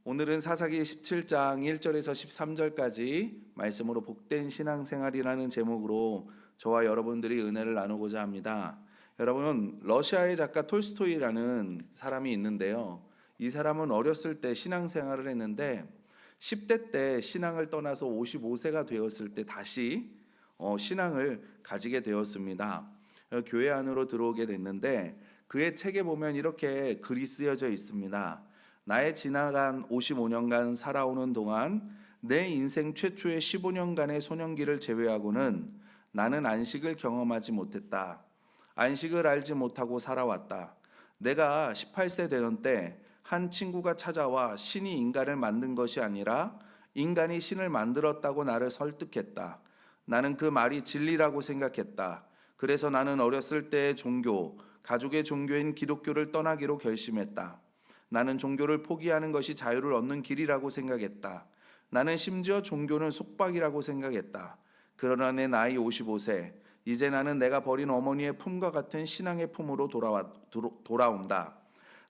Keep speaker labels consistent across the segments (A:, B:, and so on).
A: 오늘은 사사기 17장 1절에서 13절까지 말씀으로 복된 신앙생활이라는 제목으로 저와 여러분들이 은혜를 나누고자 합니다. 여러분, 러시아의 작가 톨스토이라는 사람이 있는데요. 이 사람은 어렸을 때 신앙생활을 했는데 10대 때 신앙을 떠나서 55세가 되었을 때 다시 신앙을 가지게 되었습니다. 교회 안으로 들어오게 됐는데 그의 책에 보면 이렇게 글이 쓰여져 있습니다. 나의 지나간 55년간 살아오는 동안 내 인생 최초의 15년간의 소년기를 제외하고는 나는 안식을 경험하지 못했다. 안식을 알지 못하고 살아왔다. 내가 18세 되던 때 한 친구가 찾아와 신이 인간을 만든 것이 아니라 인간이 신을 만들었다고 나를 설득했다. 나는 그 말이 진리라고 생각했다. 그래서 나는 어렸을 때의 종교, 가족의 종교인 기독교를 떠나기로 결심했다. 나는 종교를 포기하는 것이 자유를 얻는 길이라고 생각했다. 나는 심지어 종교는 속박이라고 생각했다. 그러나 내 나이 55세, 이제 나는 내가 버린 어머니의 품과 같은 신앙의 품으로 돌아온다.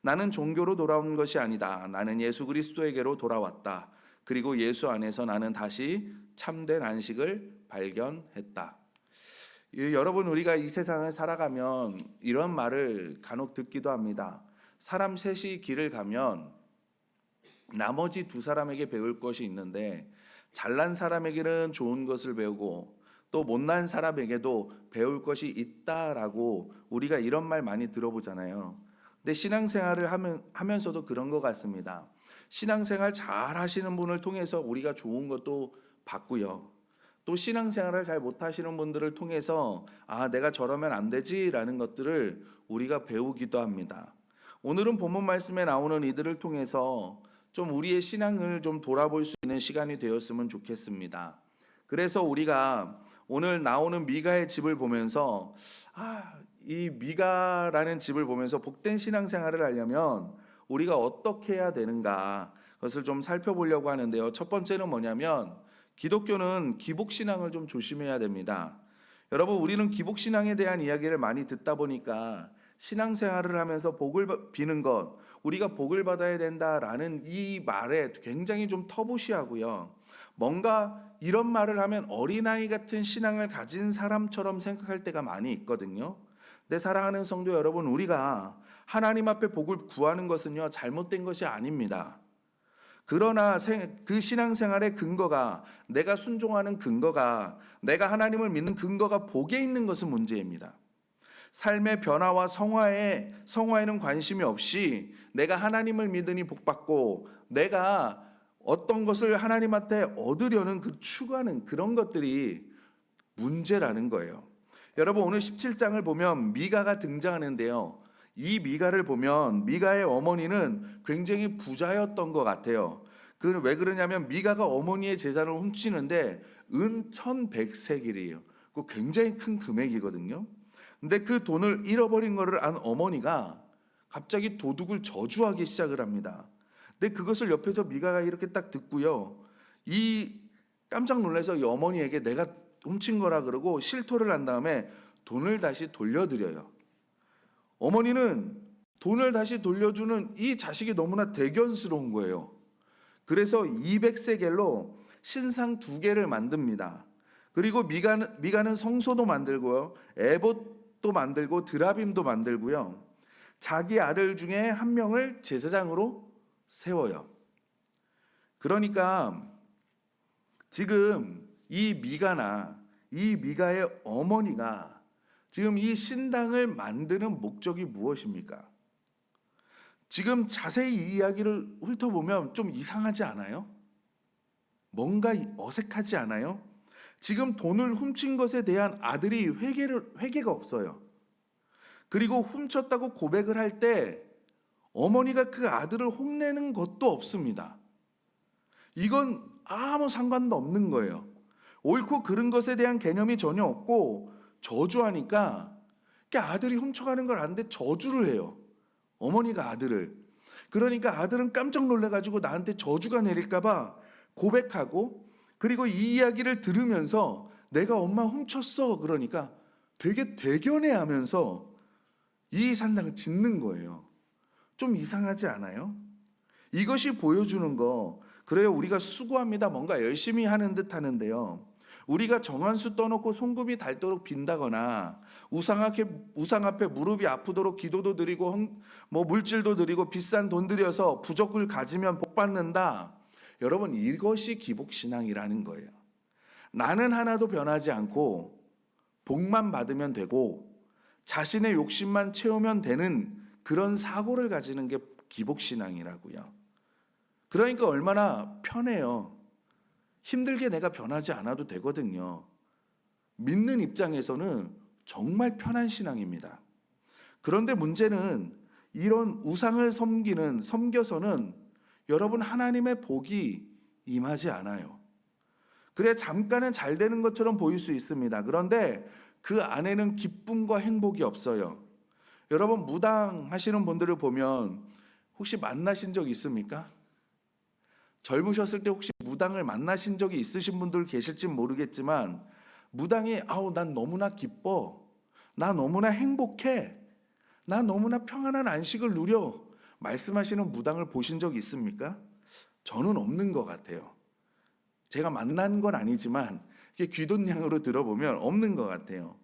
A: 나는 종교로 돌아온 것이 아니다. 나는 예수 그리스도에게로 돌아왔다. 그리고 예수 안에서 나는 다시 참된 안식을 발견했다. 여러분, 우리가 이 세상을 살아가면 이런 말을 간혹 듣기도 합니다. 사람 셋이 길을 가면 나머지 두 사람에게 배울 것이 있는데 잘난 사람에게는 좋은 것을 배우고 또 못난 사람에게도 배울 것이 있다라고 우리가 이런 말 많이 들어보잖아요. 근데 신앙생활을 하면서도 그런 것 같습니다. 신앙생활 잘 하시는 분을 통해서 우리가 좋은 것도 받고요. 또 신앙생활을 잘 못하시는 분들을 통해서 내가 저러면 안 되지라는 것들을 우리가 배우기도 합니다. 오늘은 본문 말씀에 나오는 이들을 통해서 좀 우리의 신앙을 좀 돌아볼 수 있는 시간이 되었으면 좋겠습니다. 그래서 우리가 오늘 나오는 미가의 집을 보면서 이 미가라는 집을 보면서 복된 신앙생활을 하려면 우리가 어떻게 해야 되는가 그것을 좀 살펴보려고 하는데요. 첫 번째는 뭐냐면 기독교는 기복신앙을 좀 조심해야 됩니다. 여러분, 우리는 기복신앙에 대한 이야기를 많이 듣다 보니까 신앙생활을 하면서 복을 비는 것, 우리가 복을 받아야 된다라는 이 말에 굉장히 좀 터부시하고요. 뭔가 이런 말을 하면 어린아이 같은 신앙을 가진 사람처럼 생각할 때가 많이 있거든요. 내 사랑하는 성도 여러분, 우리가 하나님 앞에 복을 구하는 것은요, 잘못된 것이 아닙니다. 그러나 그 신앙생활의 근거가, 내가 순종하는 근거가, 내가 하나님을 믿는 근거가 복에 있는 것은 문제입니다. 삶의 변화와 성화에는 관심이 없이 내가 하나님을 믿으니 복받고 내가 어떤 것을 하나님한테 얻으려는 그 추구하는 그런 것들이 문제라는 거예요. 여러분, 오늘 17장을 보면 미가가 등장하는데요. 이 미가를 보면 미가의 어머니는 굉장히 부자였던 것 같아요. 왜 그러냐면 미가가 어머니의 재산을 훔치는데 은 1100세겔이에요. 그 굉장히 큰 금액이거든요. 근데 그 돈을 잃어버린 것을 안 어머니가 갑자기 도둑을 저주하기 시작을 합니다. 근데 그것을 옆에서 미가가 이렇게 딱 듣고요. 깜짝 놀라서 이 어머니에게 내가 훔친 거라 그러고 실토를 한 다음에 돈을 다시 돌려드려요. 어머니는 돈을 다시 돌려주는 이 자식이 너무나 대견스러운 거예요. 그래서 200세겔로 신상 2개를 만듭니다. 그리고 미가는 성소도 만들고요. 에봇도 만들고 드라빔도 만들고요. 자기 아들 중에 한 명을 제사장으로 세워요. 그러니까 지금 이 미가의 어머니가 지금 이 신당을 만드는 목적이 무엇입니까? 지금 자세히 이 이야기를 훑어보면 좀 이상하지 않아요? 뭔가 어색하지 않아요? 지금 돈을 훔친 것에 대한 아들이 회개가 없어요. 그리고 훔쳤다고 고백을 할 때 어머니가 그 아들을 혼내는 것도 없습니다. 이건 아무 상관도 없는 거예요. 옳고 그른 것에 대한 개념이 전혀 없고 저주하니까 아들이 훔쳐가는 걸 아는데 저주를 해요. 어머니가 아들을. 그러니까 아들은 깜짝 놀라가지고 나한테 저주가 내릴까 봐 고백하고, 그리고 이 이야기를 들으면서 내가 엄마 훔쳤어 그러니까 되게 대견해하면서 이 산당을 짓는 거예요. 좀 이상하지 않아요? 이것이 보여주는 거. 그래요, 우리가 수고합니다. 뭔가 열심히 하는 듯 하는데요. 우리가 정한수 떠놓고 손금이 닳도록 빈다거나 우상 앞에 무릎이 아프도록 기도도 드리고 물질도 드리고 비싼 돈 들여서 부적을 가지면 복 받는다. 여러분, 이것이 기복신앙이라는 거예요. 나는 하나도 변하지 않고 복만 받으면 되고 자신의 욕심만 채우면 되는 그런 사고를 가지는 게 기복신앙이라고요. 그러니까 얼마나 편해요. 힘들게 내가 변하지 않아도 되거든요. 믿는 입장에서는 정말 편한 신앙입니다. 그런데 문제는 이런 우상을 섬겨서는 여러분 하나님의 복이 임하지 않아요. 그래 잠깐은 잘 되는 것처럼 보일 수 있습니다. 그런데 그 안에는 기쁨과 행복이 없어요. 여러분 무당 하시는 분들을 보면 혹시 만나신 적 있습니까? 젊으셨을 때 혹시 무당을 만나신 적이 있으신 분들 계실지 모르겠지만 무당이 난 너무나 기뻐, 나 너무나 행복해, 나 너무나 평안한 안식을 누려 말씀하시는 무당을 보신 적이 있습니까? 저는 없는 것 같아요. 제가 만난 건 아니지만 귀돈냥으로 들어보면 없는 것 같아요.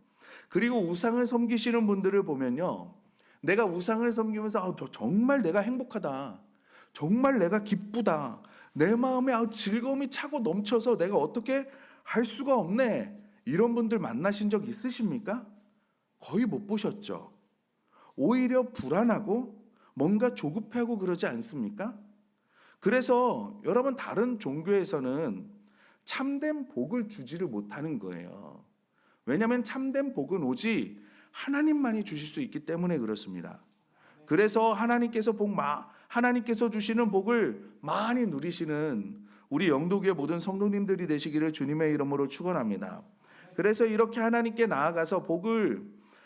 A: 그리고 우상을 섬기시는 분들을 보면요, 내가 우상을 섬기면서 정말 내가 행복하다, 정말 내가 기쁘다, 내 마음에 즐거움이 차고 넘쳐서 내가 어떻게 할 수가 없네, 이런 분들 만나신 적 있으십니까? 거의 못 보셨죠. 오히려 불안하고 뭔가 조급해하고 그러지 않습니까? 그래서 여러분 다른 종교에서는 참된 복을 주지를 못하는 거예요. 왜냐하면 참된 복은 오직 하나님만이 주실 수 있기 때문에 그렇습니다. 그래서 하나님께서 주시는 복을 많이 누리시는 우리 영도교회 모든 성도님들이 되시기를 주님의 이름으로 축원합니다. 그래서 이렇게 하나님께 나아가서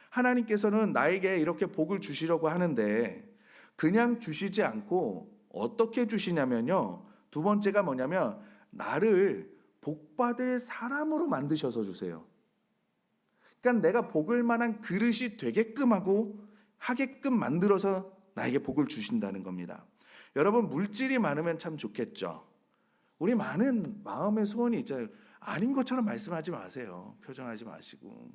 A: 하나님께서는 나에게 이렇게 복을 주시려고 하는데 그냥 주시지 않고 어떻게 주시냐면요, 두 번째가 뭐냐면 나를 복받을 사람으로 만드셔서 주세요. 그러니까 내가 복을 만한 그릇이 하게끔 만들어서 나에게 복을 주신다는 겁니다. 여러분 물질이 많으면 참 좋겠죠. 우리 많은 마음의 소원이 있잖아요. 아닌 것처럼 말씀하지 마세요. 표정하지 마시고.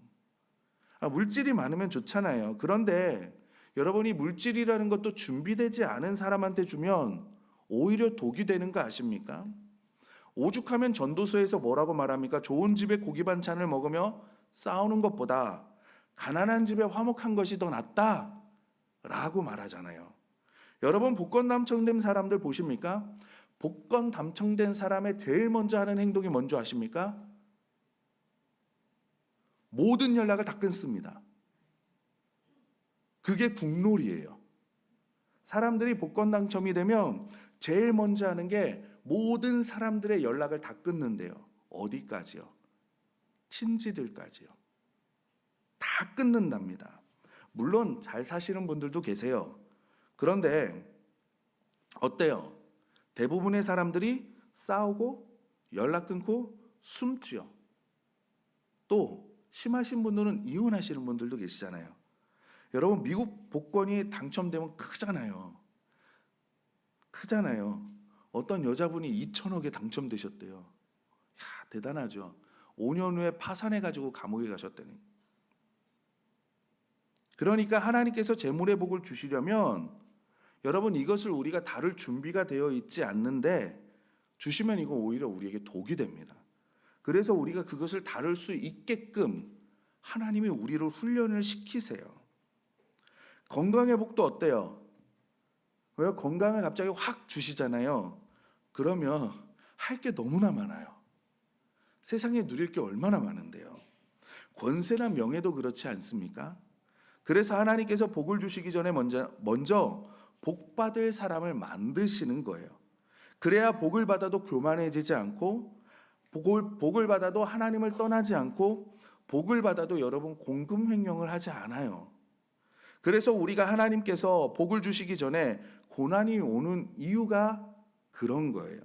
A: 물질이 많으면 좋잖아요. 그런데 여러분이 물질이라는 것도 준비되지 않은 사람한테 주면 오히려 독이 되는 거 아십니까? 오죽하면 전도서에서 뭐라고 말합니까? 좋은 집에 고기 반찬을 먹으며 싸우는 것보다 가난한 집에 화목한 것이 더 낫다 라고 말하잖아요. 여러분 복권 당첨된 사람들 보십니까? 복권 당첨된 사람의 제일 먼저 하는 행동이 뭔지 아십니까? 모든 연락을 다 끊습니다. 그게 국룰이에요. 사람들이 복권 당첨이 되면 제일 먼저 하는 게 모든 사람들의 연락을 다 끊는데요. 어디까지요? 친지들까지요. 다 끊는답니다. 물론 잘 사시는 분들도 계세요. 그런데 어때요? 대부분의 사람들이 싸우고 연락 끊고 숨지요. 또 심하신 분들은 이혼하시는 분들도 계시잖아요. 여러분 미국 복권이 당첨되면 크잖아요. 어떤 여자분이 2천억에 당첨되셨대요. 대단하죠. 5년 후에 파산해가지고 감옥에 가셨다니. 그러니까 하나님께서 재물의 복을 주시려면 여러분 이것을 우리가 다룰 준비가 되어 있지 않는데 주시면 이거 오히려 우리에게 독이 됩니다. 그래서 우리가 그것을 다룰 수 있게끔 하나님이 우리를 훈련을 시키세요. 건강의 복도 어때요? 왜 건강을 갑자기 확 주시잖아요. 그러면 할 게 너무나 많아요. 세상에 누릴 게 얼마나 많은데요. 권세나 명예도 그렇지 않습니까? 그래서 하나님께서 복을 주시기 전에 먼저 복 받을 사람을 만드시는 거예요. 그래야 복을 받아도 교만해지지 않고 복을 받아도 하나님을 떠나지 않고 복을 받아도 여러분 공금횡령을 하지 않아요. 그래서 우리가 하나님께서 복을 주시기 전에 고난이 오는 이유가 그런 거예요.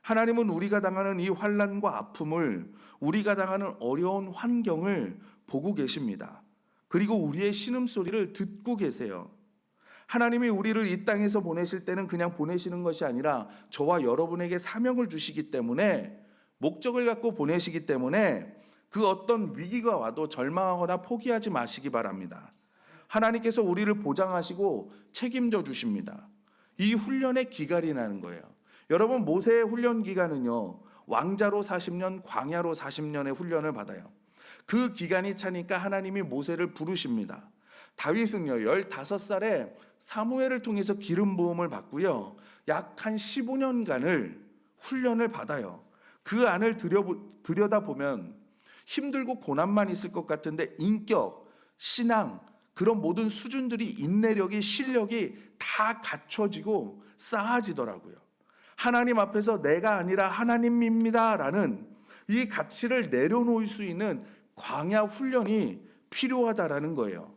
A: 하나님은 우리가 당하는 이 환난과 아픔을, 우리가 당하는 어려운 환경을 보고 계십니다. 그리고 우리의 신음소리를 듣고 계세요. 하나님이 우리를 이 땅에서 보내실 때는 그냥 보내시는 것이 아니라 저와 여러분에게 사명을 주시기 때문에, 목적을 갖고 보내시기 때문에 그 어떤 위기가 와도 절망하거나 포기하지 마시기 바랍니다. 하나님께서 우리를 보장하시고 책임져 주십니다. 이 훈련의 기간이라는 거예요. 여러분, 모세의 훈련 기간은요, 왕자로 40년, 광야로 40년의 훈련을 받아요. 그 기간이 차니까 하나님이 모세를 부르십니다. 다윗은요, 15살에 사무엘을 통해서 기름 부음을 받고요, 약 한 15년간을 훈련을 받아요. 그 안을 들여다보면 힘들고 고난만 있을 것 같은데 인격, 신앙, 그런 모든 수준들이, 인내력이, 실력이 다 갖춰지고 쌓아지더라고요. 하나님 앞에서 내가 아니라 하나님입니다 라는 이 가치를 내려놓을 수 있는 광야 훈련이 필요하다라는 거예요.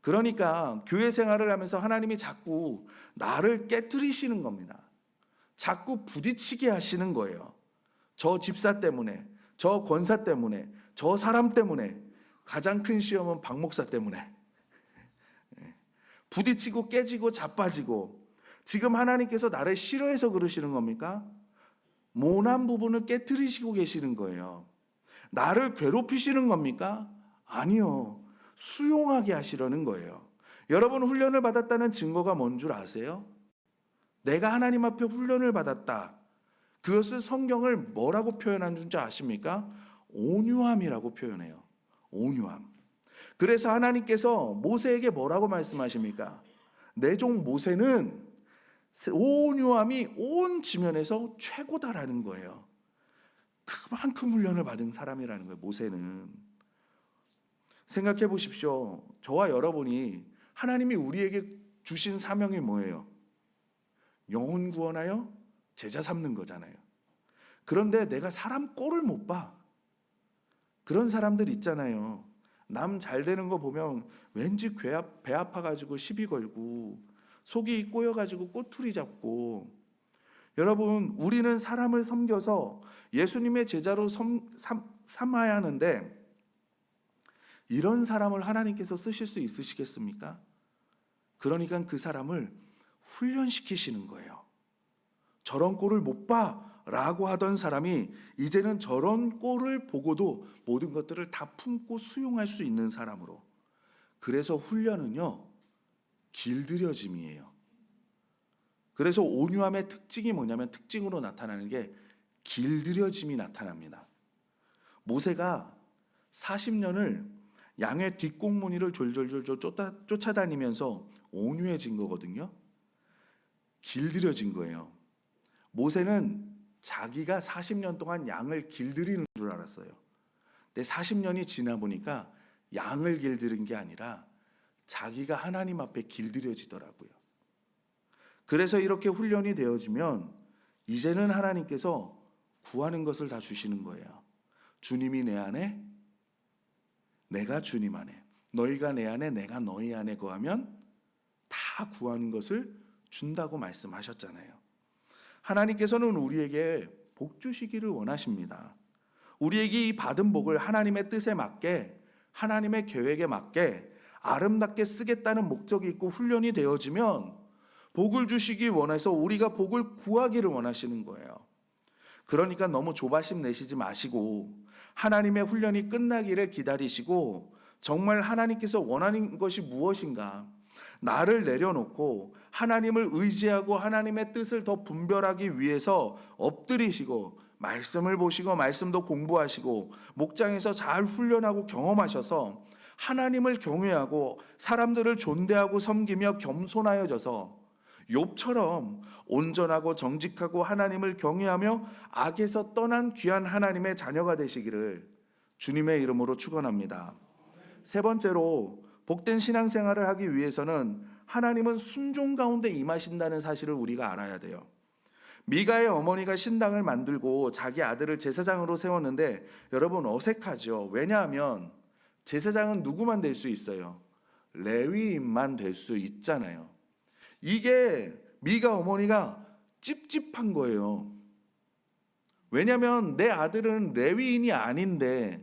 A: 그러니까 교회 생활을 하면서 하나님이 자꾸 나를 깨트리시는 겁니다. 자꾸 부딪히게 하시는 거예요. 저 집사 때문에, 저 권사 때문에, 저 사람 때문에, 가장 큰 시험은 박 목사 때문에 부딪히고 깨지고 자빠지고. 지금 하나님께서 나를 싫어해서 그러시는 겁니까? 모난 부분을 깨트리시고 계시는 거예요. 나를 괴롭히시는 겁니까? 아니요. 수용하게 하시려는 거예요. 여러분, 훈련을 받았다는 증거가 뭔 줄 아세요? 내가 하나님 앞에 훈련을 받았다. 그것을 성경을 뭐라고 표현한 줄 아십니까? 온유함이라고 표현해요. 온유함. 그래서 하나님께서 모세에게 뭐라고 말씀하십니까? 내 종 모세는 온유함이 온 지면에서 최고다라는 거예요. 그만큼 훈련을 받은 사람이라는 거예요, 모세는. 생각해 보십시오. 저와 여러분이, 하나님이 우리에게 주신 사명이 뭐예요? 영혼 구원하여 제자 삼는 거잖아요. 그런데 내가 사람 꼴을 못 봐. 그런 사람들 있잖아요. 남 잘 되는 거 보면 왠지 배 아파가지고 시비 걸고, 속이 꼬여가지고 꼬투리 잡고. 여러분, 우리는 사람을 섬겨서 예수님의 제자로 삼아야 하는데, 이런 사람을 하나님께서 쓰실 수 있으시겠습니까? 그러니까 그 사람을 훈련시키시는 거예요. 저런 꼴을 못 봐 라고 하던 사람이 이제는 저런 꼴을 보고도 모든 것들을 다 품고 수용할 수 있는 사람으로. 그래서 훈련은요, 길들여짐이에요. 그래서 온유함의 특징이 뭐냐면, 특징으로 나타나는 게 길들여짐이 나타납니다. 모세가 40년을 양의 뒷공무니를 졸졸졸 쫓아다니면서 온유해진 거거든요. 길들여진 거예요. 모세는 자기가 40년 동안 양을 길들이는 줄 알았어요. 근데 40년이 지나 보니까 양을 길들인 게 아니라 자기가 하나님 앞에 길들여지더라고요. 그래서 이렇게 훈련이 되어지면 이제는 하나님께서 구하는 것을 다 주시는 거예요. 주님이 내 안에, 내가 주님 안에, 너희가 내 안에, 내가 너희 안에 거하면 다 구하는 것을 준다고 말씀하셨잖아요. 하나님께서는 우리에게 복 주시기를 원하십니다. 우리에게 이 받은 복을 하나님의 뜻에 맞게, 하나님의 계획에 맞게 아름답게 쓰겠다는 목적이 있고 훈련이 되어지면 복을 주시기 원해서 우리가 복을 구하기를 원하시는 거예요. 그러니까 너무 조바심 내시지 마시고 하나님의 훈련이 끝나기를 기다리시고, 정말 하나님께서 원하는 것이 무엇인가, 나를 내려놓고 하나님을 의지하고 하나님의 뜻을 더 분별하기 위해서 엎드리시고 말씀을 보시고 말씀도 공부하시고 목장에서 잘 훈련하고 경험하셔서 하나님을 경외하고 사람들을 존대하고 섬기며 겸손하여져서 욥처럼 온전하고 정직하고 하나님을 경외하며 악에서 떠난 귀한 하나님의 자녀가 되시기를 주님의 이름으로 축원합니다. 세 번째로, 복된 신앙생활을 하기 위해서는 하나님은 순종 가운데 임하신다는 사실을 우리가 알아야 돼요. 미가의 어머니가 신당을 만들고 자기 아들을 제사장으로 세웠는데 여러분, 어색하죠. 왜냐하면 제사장은 누구만 될 수 있어요? 레위인만 될 수 있잖아요. 이게 미가 어머니가 찝찝한 거예요. 왜냐하면 내 아들은 레위인이 아닌데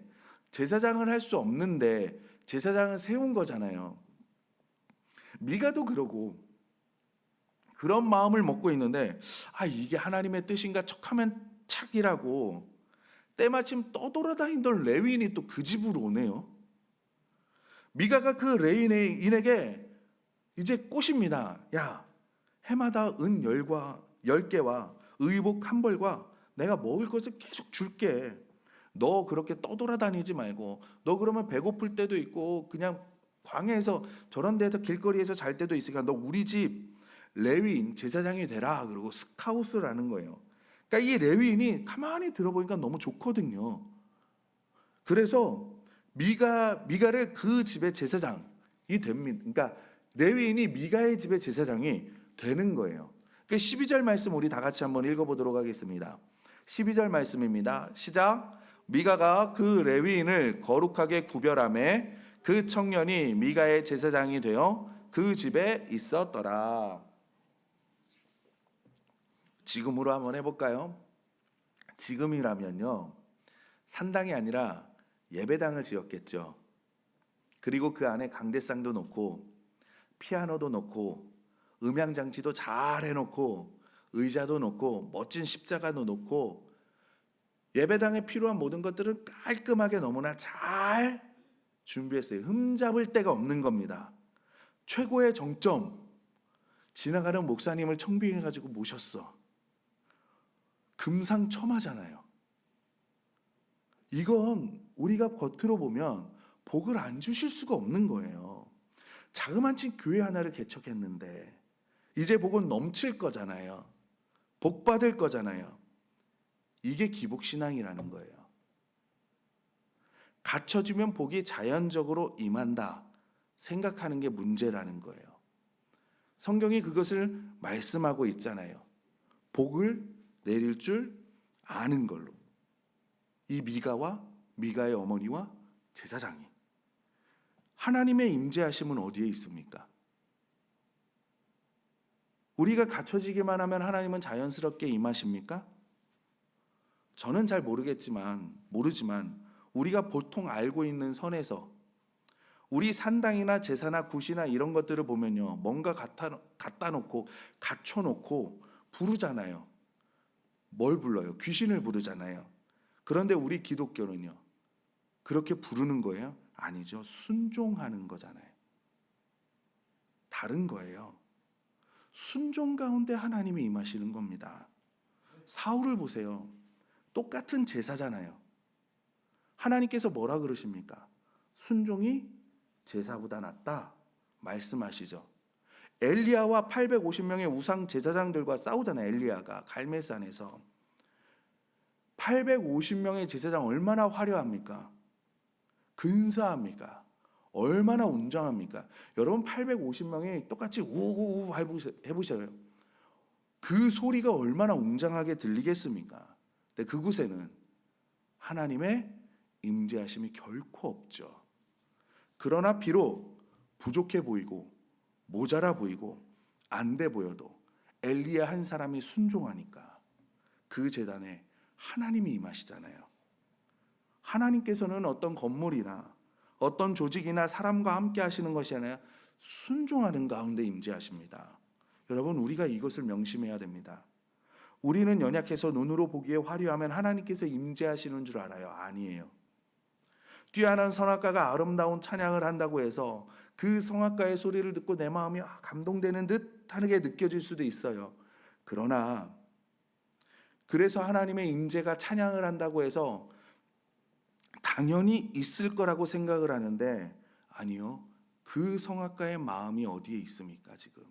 A: 제사장을 할 수 없는데 제사장을 세운 거잖아요. 미가도 그러고 그런 마음을 먹고 있는데 이게 하나님의 뜻인가 척하면 착이라고 때마침 떠돌아다니던 레위인이 또 그 집으로 오네요. 미가가 그 레위인에게 이제 꼬십니다. 야, 해마다 은 10개와 의복 한 벌과 내가 먹을 것을 계속 줄게. 너 그렇게 떠돌아다니지 말고, 너 그러면 배고플 때도 있고 그냥 광야에서 저런 데서 길거리에서 잘 때도 있으니까 너 우리 집 레위인 제사장이 되라. 그러고 스카웃을 하는 거예요. 그러니까 이 레위인이 가만히 들어보니까 너무 좋거든요. 그래서 미가를 그 집의 제사장이 됩니다. 그러니까 레위인이 미가의 집의 제사장이 되는 거예요. 그 12절 말씀 우리 다 같이 한번 읽어보도록 하겠습니다. 12절 말씀입니다. 시작. 미가가 그 레위인을 거룩하게 구별하매 그 청년이 미가의 제사장이 되어 그 집에 있었더라. 지금으로 한번 해볼까요? 지금이라면요, 산당이 아니라 예배당을 지었겠죠. 그리고 그 안에 강대상도 놓고 피아노도 놓고 음향장치도 잘 해놓고 의자도 놓고 멋진 십자가도 놓고 예배당에 필요한 모든 것들은 깔끔하게 너무나 잘 준비했어요. 흠잡을 데가 없는 겁니다. 최고의 정점, 지나가는 목사님을 청빙해가지고 모셨어. 금상첨화잖아요. 이건 우리가 겉으로 보면 복을 안 주실 수가 없는 거예요. 자그마치 교회 하나를 개척했는데 이제 복은 넘칠 거잖아요. 복 받을 거잖아요. 이게 기복신앙이라는 거예요. 갖춰지면 복이 자연적으로 임한다 생각하는 게 문제라는 거예요. 성경이 그것을 말씀하고 있잖아요. 복을 내릴 줄 아는 걸로. 이 미가와 미가의 어머니와 제사장이 하나님의 임재하심은 어디에 있습니까? 우리가 갖춰지기만 하면 하나님은 자연스럽게 임하십니까? 저는 잘 모르지만 우리가 보통 알고 있는 선에서 우리 산당이나 제사나 굿이나 이런 것들을 보면요, 뭔가 갖다 놓고 갖춰 놓고 부르잖아요. 뭘 불러요? 귀신을 부르잖아요. 그런데 우리 기독교는요, 그렇게 부르는 거예요? 아니죠. 순종하는 거잖아요. 다른 거예요. 순종 가운데 하나님이 임하시는 겁니다. 사울을 보세요. 똑같은 제사잖아요. 하나님께서 뭐라 그러십니까? 순종이 제사보다 낫다 말씀하시죠. 엘리야와 850명의 우상 제사장들과 싸우잖아요. 엘리야가 갈멜산에서 850명의 제사장 얼마나 화려합니까? 근사합니까? 얼마나 웅장합니까? 여러분 850명이 똑같이 우우우 해보셔요. 그 소리가 얼마나 웅장하게 들리겠습니까? 근데 그곳에는 하나님의 임재하심이 결코 없죠. 그러나 비록 부족해 보이고 모자라 보이고 안 돼 보여도 엘리야 한 사람이 순종하니까 그 제단에 하나님이 임하시잖아요. 하나님께서는 어떤 건물이나 어떤 조직이나 사람과 함께 하시는 것이 아니라 순종하는 가운데 임재하십니다. 여러분, 우리가 이것을 명심해야 됩니다. 우리는 연약해서 눈으로 보기에 화려하면 하나님께서 임재하시는 줄 알아요. 아니에요. 뛰어난 선악가가 아름다운 찬양을 한다고 해서 그 성악가의 소리를 듣고 내 마음이 감동되는 듯하게 느껴질 수도 있어요. 그러나 그래서 하나님의 임재가 찬양을 한다고 해서 당연히 있을 거라고 생각을 하는데 아니요. 그 성악가의 마음이 어디에 있습니까, 지금?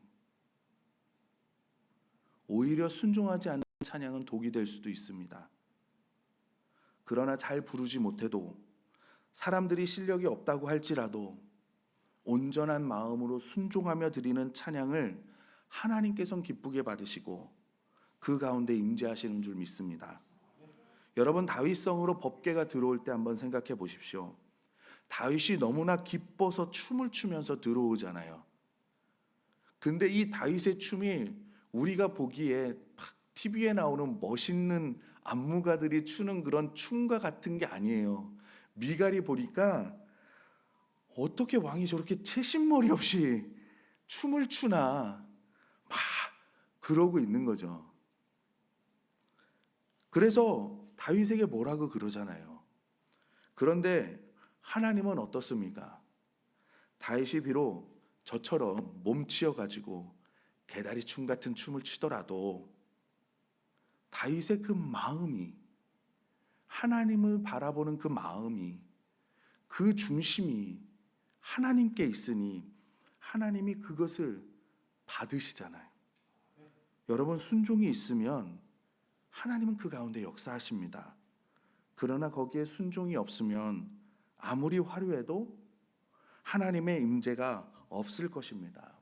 A: 오히려 순종하지 않는 찬양은 독이 될 수도 있습니다. 그러나 잘 부르지 못해도 사람들이 실력이 없다고 할지라도 온전한 마음으로 순종하며 드리는 찬양을 하나님께서는 기쁘게 받으시고 그 가운데 임재하시는 줄 믿습니다. 여러분, 다윗성으로 법궤가 들어올 때 한번 생각해 보십시오. 다윗이 너무나 기뻐서 춤을 추면서 들어오잖아요. 근데 이 다윗의 춤이 우리가 보기에 TV에 나오는 멋있는 안무가들이 추는 그런 춤과 같은 게 아니에요. 미갈이 보니까 어떻게 왕이 저렇게 채신머리 없이 춤을 추나, 막 그러고 있는 거죠. 그래서 다윗에게 뭐라고 그러잖아요. 그런데 하나님은 어떻습니까? 다윗이 비록 저처럼 몸치여 가지고 개다리춤 같은 춤을 추더라도 다윗의 그 마음이, 하나님을 바라보는 그 마음이, 그 중심이 하나님께 있으니 하나님이 그것을 받으시잖아요. 여러분, 순종이 있으면 하나님은 그 가운데 역사하십니다. 그러나 거기에 순종이 없으면 아무리 화려해도 하나님의 임재가 없을 것입니다.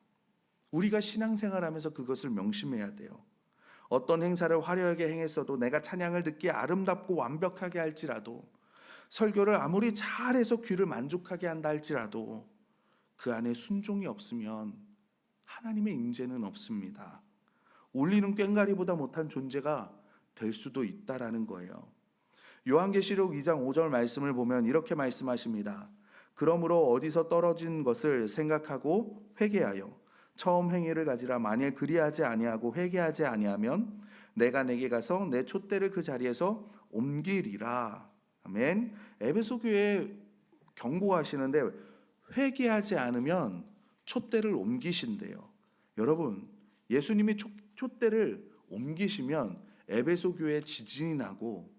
A: 우리가 신앙생활하면서 그것을 명심해야 돼요. 어떤 행사를 화려하게 행했어도, 내가 찬양을 듣기에 아름답고 완벽하게 할지라도, 설교를 아무리 잘해서 귀를 만족하게 한다 할지라도 그 안에 순종이 없으면 하나님의 임재는 없습니다. 울리는 꽹과리보다 못한 존재가 될 수도 있다라는 거예요. 요한계시록 2장 5절 말씀을 보면 이렇게 말씀하십니다. 그러므로 어디서 떨어진 것을 생각하고 회개하여 처음 행위를 가지라. 만일 그리하지 아니하고 회개하지 아니하면 내가 내게 가서 내 촛대를 그 자리에서 옮기리라. 아멘. 에베소 교회에 경고하시는데 회개하지 않으면 촛대를 옮기신대요. 여러분, 예수님이 촛대를 옮기시면 에베소 교회에 지진이 나고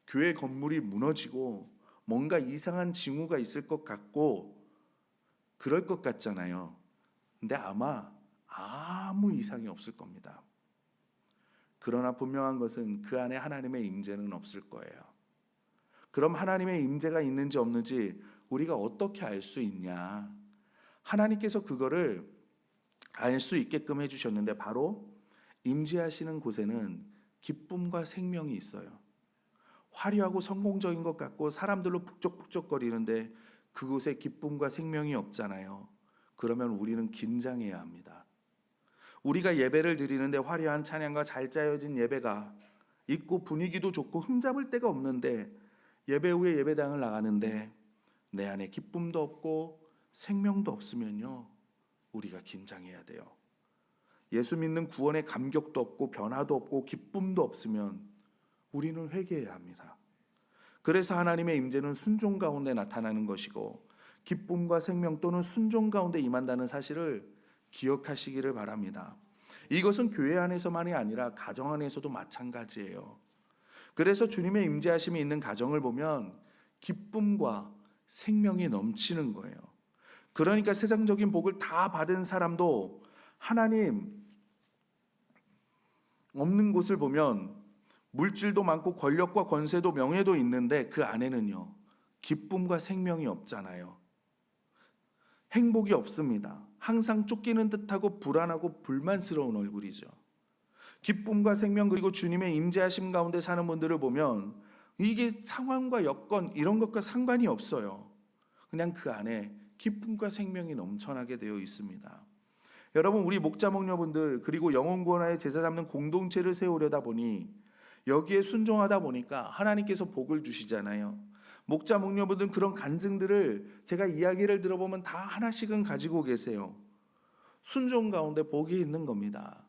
A: 교회 건물이 무너지고 뭔가 이상한 징후가 있을 것 같고 그럴 것 같잖아요. 근데 아마 아무 이상이 없을 겁니다. 그러나 분명한 것은 그 안에 하나님의 임재는 없을 거예요. 그럼 하나님의 임재가 있는지 없는지 우리가 어떻게 알 수 있냐? 하나님께서 그거를 알 수 있게끔 해주셨는데, 바로 임재하시는 곳에는 기쁨과 생명이 있어요. 화려하고 성공적인 것 같고 사람들로 북적북적거리는데 그곳에 기쁨과 생명이 없잖아요. 그러면 우리는 긴장해야 합니다. 우리가 예배를 드리는데 화려한 찬양과 잘 짜여진 예배가 있고 분위기도 좋고 흠잡을 데가 없는데, 예배 후에 예배당을 나가는데 내 안에 기쁨도 없고 생명도 없으면요, 우리가 긴장해야 돼요. 예수 믿는 구원의 감격도 없고 변화도 없고 기쁨도 없으면 우리는 회개해야 합니다. 그래서 하나님의 임재는 순종 가운데 나타나는 것이고 기쁨과 생명 또는 순종 가운데 임한다는 사실을 기억하시기를 바랍니다. 이것은 교회 안에서만이 아니라 가정 안에서도 마찬가지예요. 그래서 주님의 임재하심이 있는 가정을 보면 기쁨과 생명이 넘치는 거예요. 그러니까 세상적인 복을 다 받은 사람도 하나님 없는 곳을 보면 물질도 많고 권력과 권세도 명예도 있는데 그 안에는요, 기쁨과 생명이 없잖아요. 행복이 없습니다. 항상 쫓기는 듯하고 불안하고 불만스러운 얼굴이죠. 기쁨과 생명 그리고 주님의 임재하심 가운데 사는 분들을 보면 이게 상황과 여건 이런 것과 상관이 없어요. 그냥 그 안에 기쁨과 생명이 넘쳐나게 되어 있습니다. 여러분, 우리 목자 목녀분들 그리고 영혼구원하에 제사 잡는 공동체를 세우려다 보니 여기에 순종하다 보니까 하나님께서 복을 주시잖아요. 목자 목녀분들은 그런 간증들을 제가 이야기를 들어보면 다 하나씩은 가지고 계세요. 순종 가운데 복이 있는 겁니다.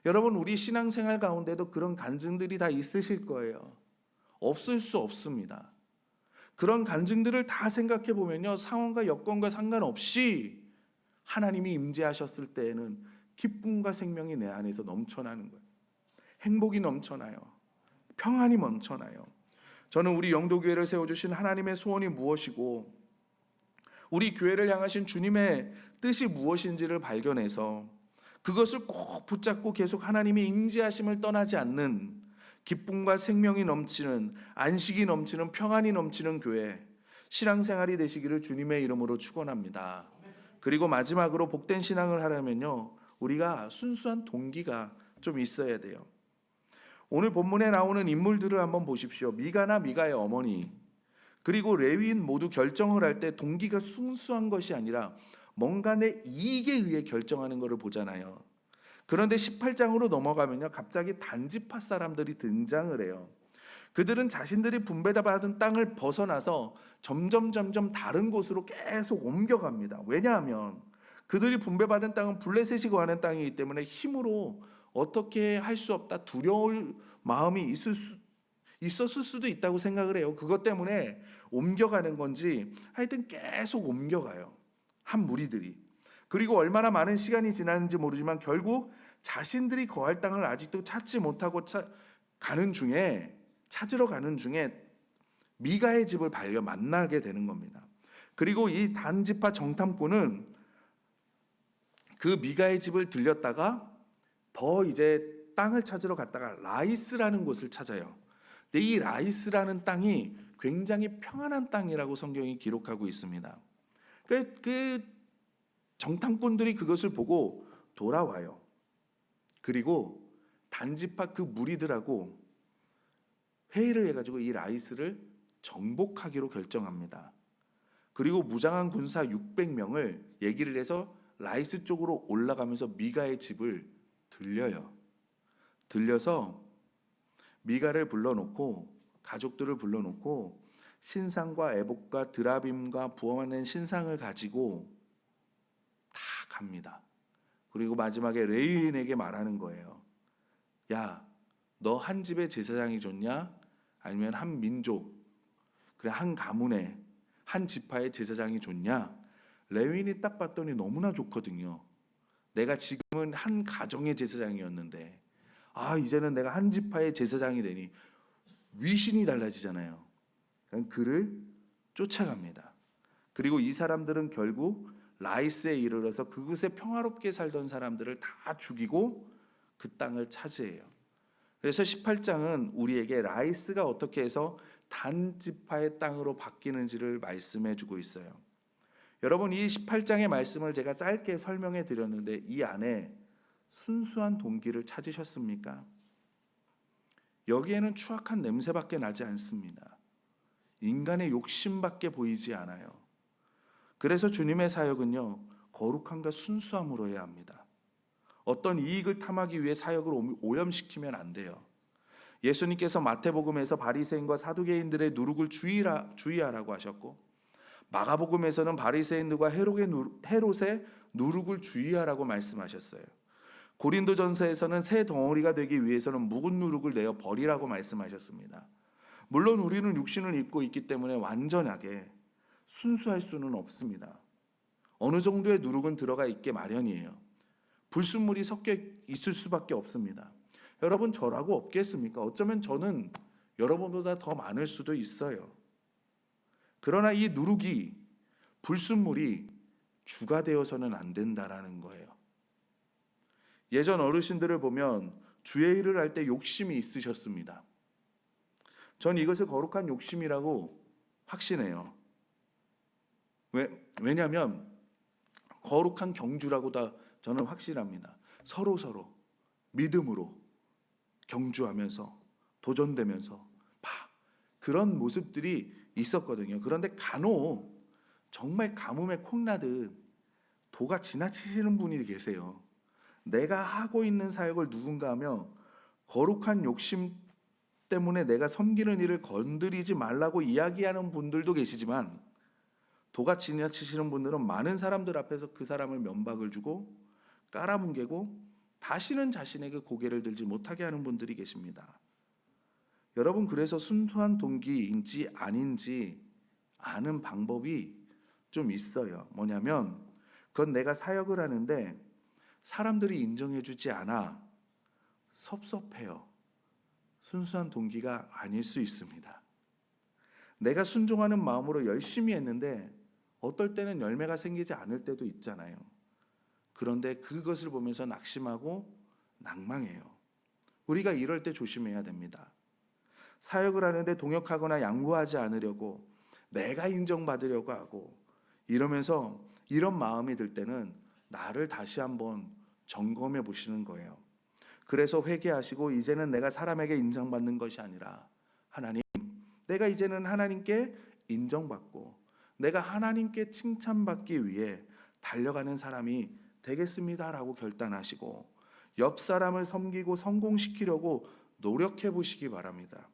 A: 여러분, 우리 신앙생활 가운데도 그런 간증들이 다 있으실 거예요. 없을 수 없습니다. 그런 간증들을 다 생각해 보면요, 상황과 여건과 상관없이 하나님이 임재하셨을 때에는 기쁨과 생명이 내 안에서 넘쳐나는 거예요. 행복이 넘쳐나요. 평안이 넘쳐나요. 저는 우리 영도교회를 세워주신 하나님의 소원이 무엇이고 우리 교회를 향하신 주님의 뜻이 무엇인지를 발견해서 그것을 꼭 붙잡고 계속 하나님의 임재하심을 떠나지 않는 기쁨과 생명이 넘치는, 안식이 넘치는, 평안이 넘치는 교회, 신앙생활이 되시기를 주님의 이름으로 축원합니다. 그리고 마지막으로 복된 신앙을 하려면요, 우리가 순수한 동기가 좀 있어야 돼요. 오늘 본문에 나오는 인물들을 한번 보십시오. 미가나 미가의 어머니 그리고 레위인 모두 결정을 할 때 동기가 순수한 것이 아니라 뭔가 내 이익에 의해 결정하는 것을 보잖아요. 그런데 18장으로 넘어가면요, 갑자기 단지파 사람들이 등장을 해요. 그들은 자신들이 분배받은 땅을 벗어나서 점점 다른 곳으로 계속 옮겨갑니다. 왜냐하면 그들이 분배받은 땅은 블레셋이 거하는 땅이기 때문에 힘으로 어떻게 할 수 없다, 두려울 마음이 있었을 수도 있다고 생각을 해요. 그것 때문에 옮겨가는 건지 하여튼 계속 옮겨가요, 한 무리들이. 그리고 얼마나 많은 시간이 지났는지 모르지만 결국 자신들이 거할 땅을 아직도 찾지 못하고 찾으러 가는 중에 미가의 집을 만나게 되는 겁니다. 그리고 이 단지파 정탐꾼은 그 미가의 집을 들렸다가 더 이제 땅을 찾으러 갔다가 라이스라는 곳을 찾아요. 근데 이 라이스라는 땅이 굉장히 평안한 땅이라고 성경이 기록하고 있습니다. 그 정탐꾼들이 그것을 보고 돌아와요. 그리고 단지파 그 무리들하고 회의를 해가지고 이 라이스를 정복하기로 결정합니다. 그리고 무장한 군사 600명을 얘기를 해서 라이스 쪽으로 올라가면서 미가의 집을 들려서 미가를 불러놓고 가족들을 불러놓고 신상과 에봇과 드라빔과 부어낸 신상을 가지고 다 갑니다. 그리고 마지막에 레위인에게 말하는 거예요. 야, 너 한 집의 제사장이 좋냐? 아니면 한 민족, 그래 한 가문의 한 지파의 제사장이 좋냐? 레위인이 딱 봤더니 너무나 좋거든요. 내가 지금은 한 가정의 제사장이었는데 이제는 내가 한 지파의 제사장이 되니 위신이 달라지잖아요. 그러니까 그를 쫓아갑니다. 그리고 이 사람들은 결국 라이스에 이르러서 그곳에 평화롭게 살던 사람들을 다 죽이고 그 땅을 차지해요. 그래서 18장은 우리에게 라이스가 어떻게 해서 단지파의 땅으로 바뀌는지를 말씀해 주고 있어요. 여러분, 이 18장의 말씀을 제가 짧게 설명해 드렸는데 이 안에 순수한 동기를 찾으셨습니까? 여기에는 추악한 냄새밖에 나지 않습니다. 인간의 욕심밖에 보이지 않아요. 그래서 주님의 사역은요, 거룩함과 순수함으로 해야 합니다. 어떤 이익을 탐하기 위해 사역을 오염시키면 안 돼요. 예수님께서 마태복음에서 바리새인과 사두개인들의 누룩을 주의하라고 하셨고, 마가복음에서는 바리새인들과 헤롯의 누룩을 주의하라고 말씀하셨어요. 고린도전서에서는 새 덩어리가 되기 위해서는 묵은 누룩을 내어 버리라고 말씀하셨습니다. 물론 우리는 육신을 입고 있기 때문에 완전하게 순수할 수는 없습니다. 어느 정도의 누룩은 들어가 있게 마련이에요. 불순물이 섞여 있을 수밖에 없습니다. 여러분, 저라고 없겠습니까? 어쩌면 저는 여러분보다 더 많을 수도 있어요. 그러나 이 누룩이, 불순물이 주가 되어서는 안 된다라는 거예요. 예전 어르신들을 보면 주의 일을 할 때 욕심이 있으셨습니다. 전 이것을 거룩한 욕심이라고 확신해요. 왜냐하면 거룩한 경주라고 다 저는 확신합니다. 서로 믿음으로 경주하면서 도전되면서 그런 모습들이 있었거든요. 그런데 간혹 정말 가뭄에 콩나듯 도가 지나치시는 분이 계세요. 내가 하고 있는 사역을 누군가 하며 거룩한 욕심 때문에 내가 섬기는 일을 건드리지 말라고 이야기하는 분들도 계시지만, 도가 지나치시는 분들은 많은 사람들 앞에서 그 사람을 면박을 주고 깔아뭉개고 다시는 자신에게 고개를 들지 못하게 하는 분들이 계십니다. 여러분, 그래서 순수한 동기인지 아닌지 아는 방법이 좀 있어요. 뭐냐면 그건 내가 사역을 하는데 사람들이 인정해 주지 않아 섭섭해요. 순수한 동기가 아닐 수 있습니다. 내가 순종하는 마음으로 열심히 했는데 어떨 때는 열매가 생기지 않을 때도 있잖아요. 그런데 그것을 보면서 낙심하고 낭망해요. 우리가 이럴 때 조심해야 됩니다. 사역을 하는데 동역하거나 양보하지 않으려고, 내가 인정받으려고 하고 이러면서 이런 마음이 들 때는 나를 다시 한번 점검해 보시는 거예요. 그래서 회개하시고 이제는 내가 사람에게 인정받는 것이 아니라 하나님, 내가 이제는 하나님께 인정받고 내가 하나님께 칭찬받기 위해 달려가는 사람이 되겠습니다라고 결단하시고 옆 사람을 섬기고 성공시키려고 노력해 보시기 바랍니다.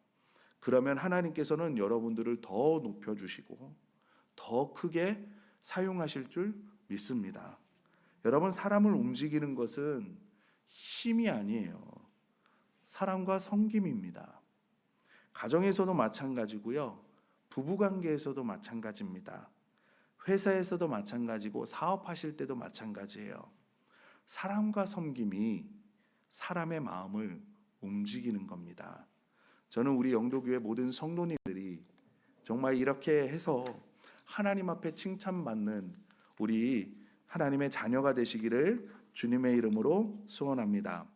A: 그러면 하나님께서는 여러분들을 더 높여주시고 더 크게 사용하실 줄 믿습니다. 여러분, 사람을 움직이는 것은 힘이 아니에요. 사랑과 섬김입니다. 가정에서도 마찬가지고요. 부부관계에서도 마찬가지입니다. 회사에서도 마찬가지고 사업하실 때도 마찬가지예요. 사랑과 섬김이 사람의 마음을 움직이는 겁니다. 저는 우리 영도교회 모든 성도님들이 정말 이렇게 해서 하나님 앞에 칭찬받는 우리 하나님의 자녀가 되시기를 주님의 이름으로 소원합니다.